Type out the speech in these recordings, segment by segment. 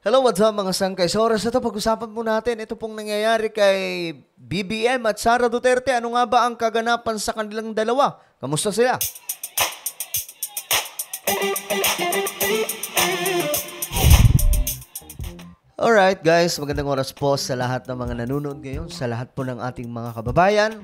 Hello, what's up mga sangkay? Sa oras na ito, pag-usapan po natin ito pong nangyayari kay BBM at Sara Duterte. Ano nga ba ang kaganapan sa kanilang dalawa? Kamusta sila? Alright guys, magandang oras po sa lahat ng mga nanonood ngayon, sa lahat po ng ating mga kababayan.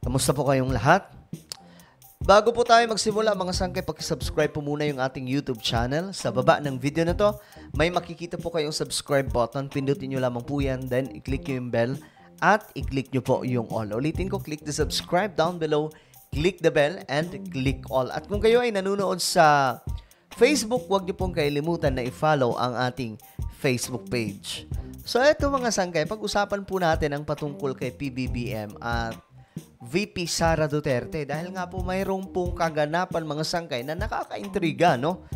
Kamusta po kayong lahat? Bago po tayo magsimula mga sangkay, pakisubscribe po muna yung ating YouTube channel. Sa baba ng video na to, may makikita po kayong subscribe button. Pindutin nyo lamang po yan, then i-click nyo yung bell at i-click nyo po yung all. Ulitin ko, click the subscribe down below, click the bell, and click all. At kung kayo ay nanonood sa Facebook, huwag nyo pong kailimutan na i-follow ang ating Facebook page. So eto mga sangkay, pag-usapan po natin ang patungkol kay PBBM at VP Sara Duterte dahil nga po mayroong pong kaganapan mga sangkay na nakakaintriga, no?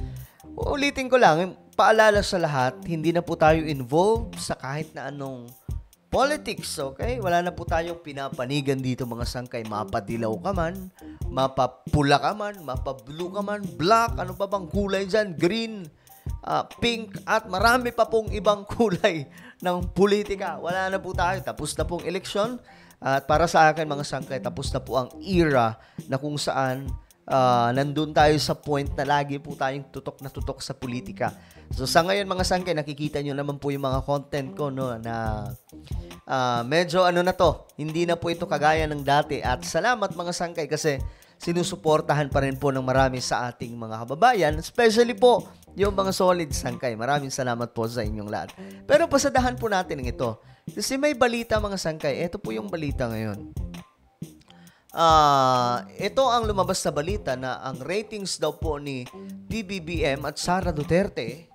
Ulitin ko lang, paalala sa lahat, hindi na po tayo involved sa kahit na anong politics, okay? Wala na po tayong pinapanigan dito mga sangkay. Mapadilaw ka man, mapapula ka man, mapablue ka man, black, ano pa bang kulay dyan? Green, pink, at marami pa pong ibang kulay ng politika. Wala na po tayo. Tapos na pong eleksyon. At para sa akin mga sangkay, tapos na po ang era na kung saan nandun tayo sa point na lagi po tayong tutok sa politika. So sa ngayon mga sangkay, nakikita nyo naman po yung mga content ko, no, na medyo ano na to, hindi na po ito kagaya ng dati. At salamat mga sangkay kasi sinusuportahan pa rin po ng marami sa ating mga kababayan, especially po yung mga solid sangkay. Maraming salamat po sa inyong lahat. Pero pasadahan po natin ng ito. Kasi may balita mga sangkay. Ito po yung balita ngayon. Ito ang lumabas na balita na ang ratings daw po ni PBBM at Sara Duterte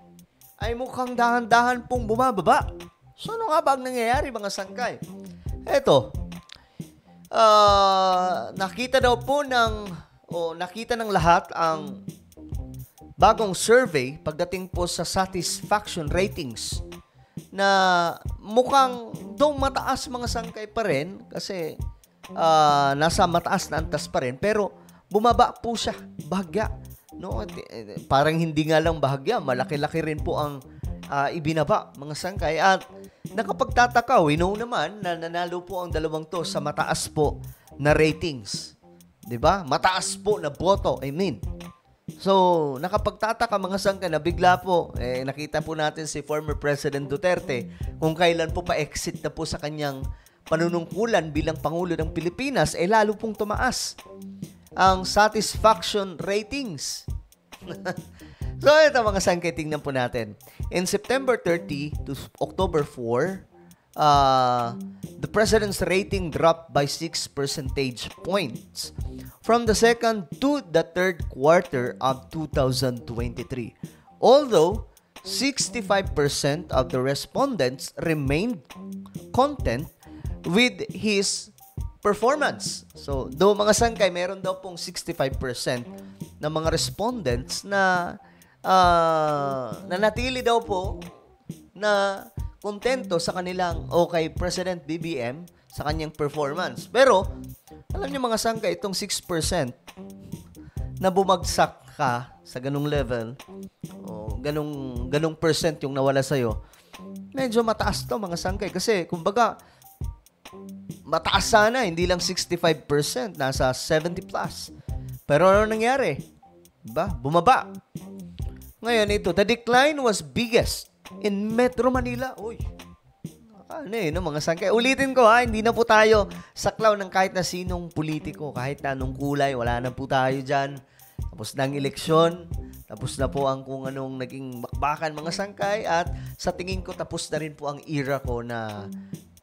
ay mukhang dahan-dahan pong bumababa. So ano nga ba ang nangyayari mga sangkay? Ito. Nakita daw po nakita ng lahat ang bagong survey pagdating po sa satisfaction ratings na mukhang though mataas mga sangkay pa rin kasi nasa mataas na antas pa rin pero bumaba po siya bahagya, no? Parang hindi nga lang bahagya, malaki-laki rin po ang ibinaba mga sangkay at nakapagtataka, we know naman na nanalo po ang dalawang to sa mataas po na ratings, 'di ba? Mataas po na boto, I mean. So, nakapagtataka mga sangkay na bigla po, nakita po natin si former President Duterte kung kailan po pa-exit na po sa kanyang panunungkulan bilang Pangulo ng Pilipinas, lalo pong tumaas ang satisfaction ratings. So, ito mga sangkay, tingnan po natin. In September 30 to October 4, the President's rating dropped by 6 percentage points from the second to the third quarter of 2023. Although 65% of the respondents remained content with his performance. So, do mga sangkay, meron daw pong 65% ng mga respondents na nanatili daw po na kontento sa kanilang kay President BBM sa kanyang performance. Pero, alam niyo mga sangkay, itong 6% na bumagsak ka sa ganung level, o ganung percent yung nawala sa'yo, medyo mataas to mga sangkay. Kasi, kumbaga, mataas sana, hindi lang 65%, nasa 70 plus. Pero ano nangyari? Diba? Bumaba. Ngayon ito, the decline was biggest in Metro Manila. Uy, no, mga sangkay. Ulitin ko hindi na po tayo saklaw ng kahit na sinong politiko, kahit na anong kulay, wala na po tayo dyan. Tapos na ang eleksyon, tapos na po ang kung anong naging bakbakan mga sangkay, at sa tingin ko tapos na rin po ang era ko na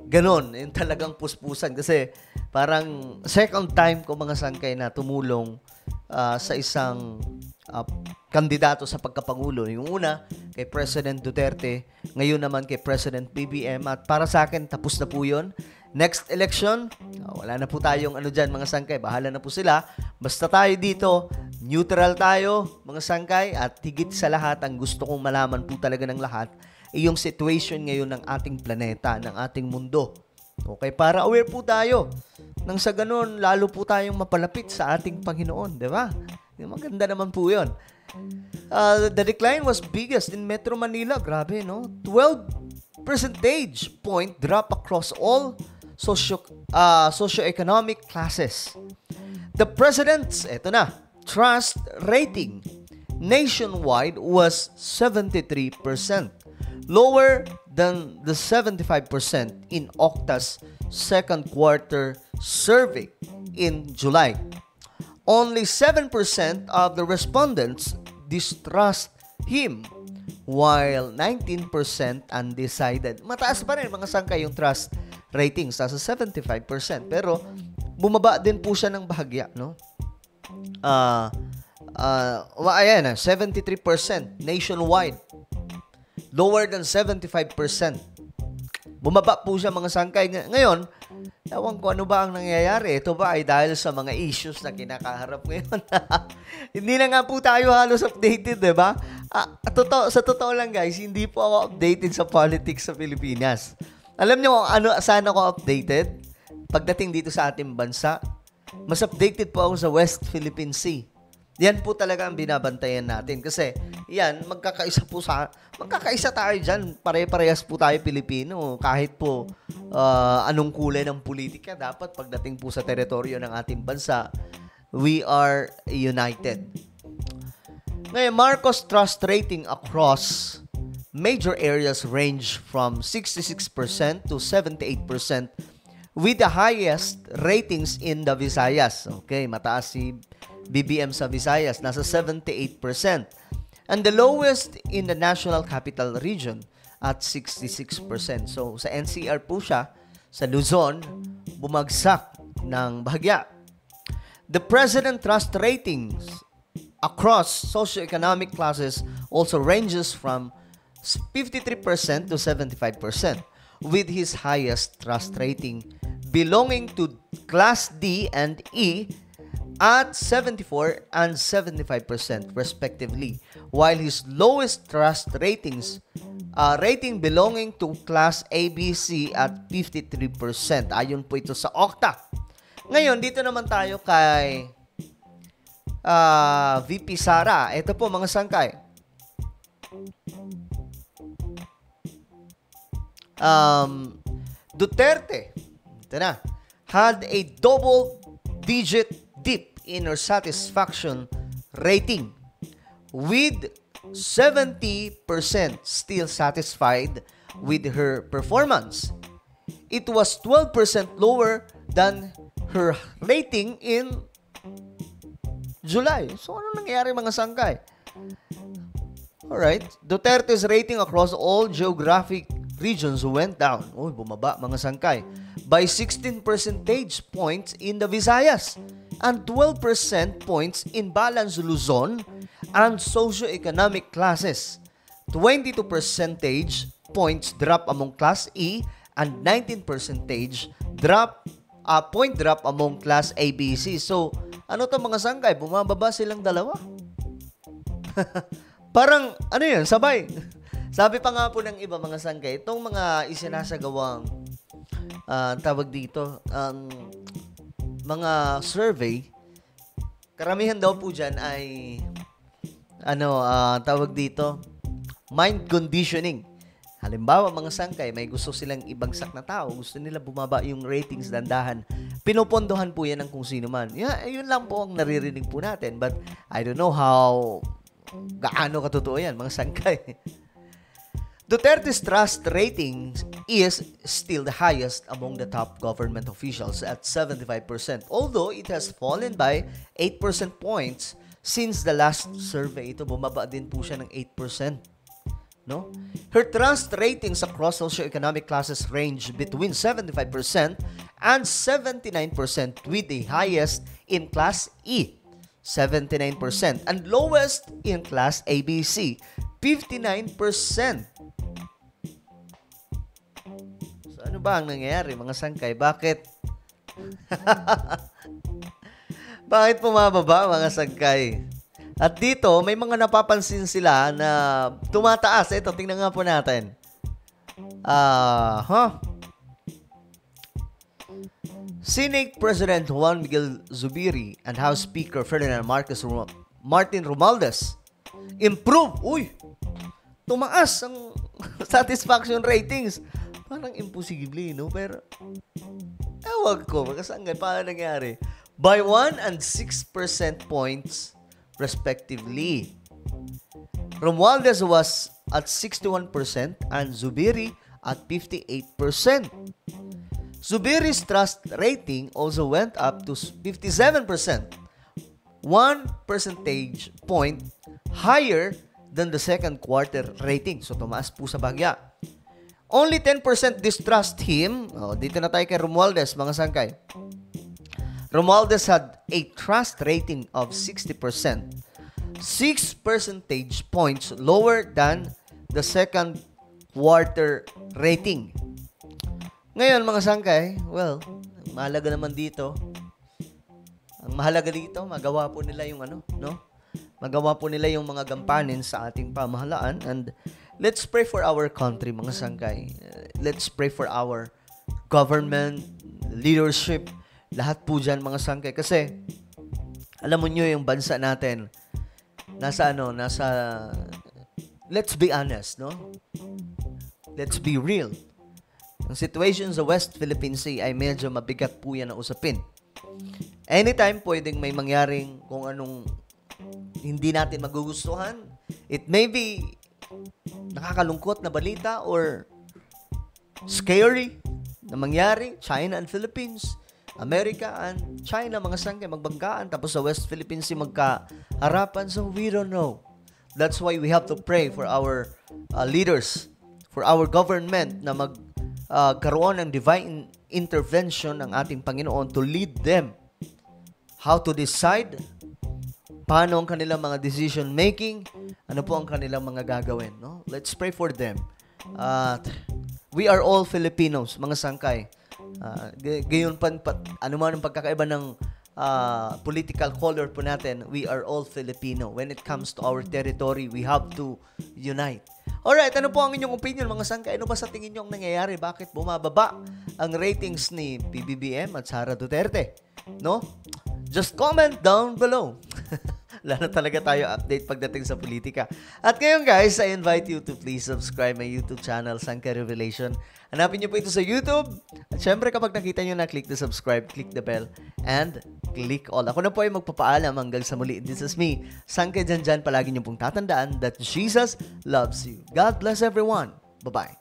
ganon, yung talagang puspusan. Kasi parang second time ko mga sangkay na tumulong sa isang kandidato sa pagkapangulo. Yung una, kay President Duterte. Ngayon naman kay President BBM. At para sa akin, tapos na po yun. Next election, wala na po tayong dyan, mga sangkay. Bahala na po sila. Basta tayo dito, neutral tayo, mga sangkay. At higit sa lahat, ang gusto kong malaman po talaga ng lahat, yung situation ngayon ng ating planeta, ng ating mundo. Okay, para aware po tayo. Nang sa ganun, lalo po tayong mapalapit sa ating Panginoon, di ba? Maganda naman po yun. The decline was biggest in Metro Manila. Grabe, no? 12 percentage point drop across all socioeconomic classes. The president's, trust rating nationwide was 73%, lower than the 75% in Okta's second quarter survey in July. Only 7% of the respondents distrust him, while 19% undecided. Mataas pa rin mga sangkay yung trust ratings, nasa 75%. Pero bumaba din po siya ng bahagya, no? Ayan, 73% nationwide. Lower than 75%. Bumaba po siya mga sangkay. Ngayon, ewan ko ano ba ang nangyayari. Ito ba ay dahil sa mga issues na kinakaharap ngayon? Hindi na nga po tayo halos updated, di ba? Sa totoo lang guys, hindi po ako updated sa politics sa Pilipinas. Alam niyo kung saan ako updated? Pagdating dito sa ating bansa, mas updated po ako sa West Philippine Sea. Yan po talaga ang binabantayan natin. Kasi, yan, magkakaisa tayo dyan. Pare-parehas po tayo Pilipino. Kahit po anong kulay ng politika, dapat pagdating po sa teritoryo ng ating bansa, we are united. Ngayon, Marcos trust rating across major areas range from 66% to 78%, with the highest ratings in the Visayas. Okay, mataas si BBM sa Visayas, nasa 78%. And the lowest in the National Capital Region at 66%. So, sa NCR po siya, sa Luzon, bumagsak ng bahagya. The President Trust Ratings across socioeconomic classes also ranges from 53% to 75%, with his highest trust rating belonging to Class D and E at 74 and 75% respectively, while his lowest trust rating belonging to Class ABC at 53%. Ayon po ito sa Okta. Ngayon, dito naman tayo kay VP Sara. Ito po mga sangkay. Duterte, ito na, had a double-digit dip in her satisfaction rating, with 70% still satisfied with her performance. It was 12% lower than her rating in July. So, ano nangyari mga sangkay? Alright, Duterte's rating across all geographic regions went down. Bumaba mga sangkay. By 16 percentage points in the Visayas and 12% points in Balance Luzon and socioeconomic classes. 22 percentage points drop among Class E and 19 percentage point drop among Class ABC. So, ano to mga sangkay? Bumababa silang dalawa. Parang, ano yun, sabay. Sabi pa nga po ng iba mga sangkay, itong mga isinasagawang tawag dito, mga survey, karamihan daw po dyan ay tawag dito, mind conditioning. Halimbawa mga sangkay, may gusto silang ibagsak na tao, gusto nila bumaba yung ratings dandahan. Pinupondohan po yan ng kung sino man. Yun lang po ang naririnig po natin, but I don't know gaano katotoo yan mga sangkay. Duterte's trust rating is still the highest among the top government officials at 75%, although it has fallen by 8% points since the last survey. Ito, bumaba din po siya ng 8%. No? Her trust ratings across socioeconomic classes range between 75% and 79%, with the highest in Class E, 79%, and lowest in Class ABC, 59%. Ano ba ang nangyayari mga sangkay? Bakit? Bakit pumababa mga sangkay? At dito, may mga napapansin sila na tumataas. Ito, tingnan nga po natin. Senate President Juan Miguel Zubiri and House Speaker Ferdinand Martin Romualdez Improve. Uy, tumaas ang satisfaction ratings. Parang imposible, no? Pero, ewan ko, magkasangay, paano nangyari? By 1 and 6% points, respectively. Romualdez was at 61% and Zubiri at 58%. Zubiri's trust rating also went up to 57%, 1 percentage point higher than the second quarter rating. So, tumaas po sa bagya. Only 10% distrust him. Oh, dito na tayo kay Romualdez, mga sangkay. Romualdez had a trust rating of 60%, 6 percentage points lower than the second quarter rating. Ngayon, mga sangkay, well, mahalaga naman dito. Ang mahalaga dito, magawa po nila yung no? Magawa po nila yung mga gampanin sa ating pamahalaan. And let's pray for our country, mga sangkay. Let's pray for our government, leadership, lahat po dyan, mga sangkay. Kasi, alam mo nyo yung bansa natin, nasa, let's be honest, no? Let's be real. Ang situation sa West Philippine Sea ay medyo mabigat po yan na usapin. Anytime pwedeng may mangyaring kung anong hindi natin magugustuhan. It may be nakakalungkot na balita or scary na mangyari. China and Philippines, America and China, mga sangkay, magbanggaan. Tapos sa West Philippine Sea magkaharapan. So we don't know. That's why we have to pray for our leaders, for our government na karoon ng divine intervention ng ating Panginoon to lead them how to decide, paano ang kanilang mga decision making, ano po ang kanilang mga gagawin, no? Let's pray for them. We are all Filipinos, mga sangkay. Gayon ano man ang pagkakaiba ng political color po natin, we are all Filipino. When it comes to our territory, we have to unite. Alright, ano po ang inyong opinion, mga sangkay? Ano ba sa tingin nyo ang nangyayari? Bakit bumababa ang ratings ni PBBM at Sara Duterte? No? Just comment down below. Lalo talaga tayo update pagdating sa politika. At ngayon guys, I invite you to please subscribe my YouTube channel, Sangkay Revelation. Hanapin nyo po ito sa YouTube. At syempre kapag nakita nyo na, click the subscribe, click the bell, and click all. Ako na po ay magpapaalam hanggang sa muli. This is me, Sangkay Janjan. Palagi nyo pong tatandaan that Jesus loves you. God bless everyone. Bye-bye.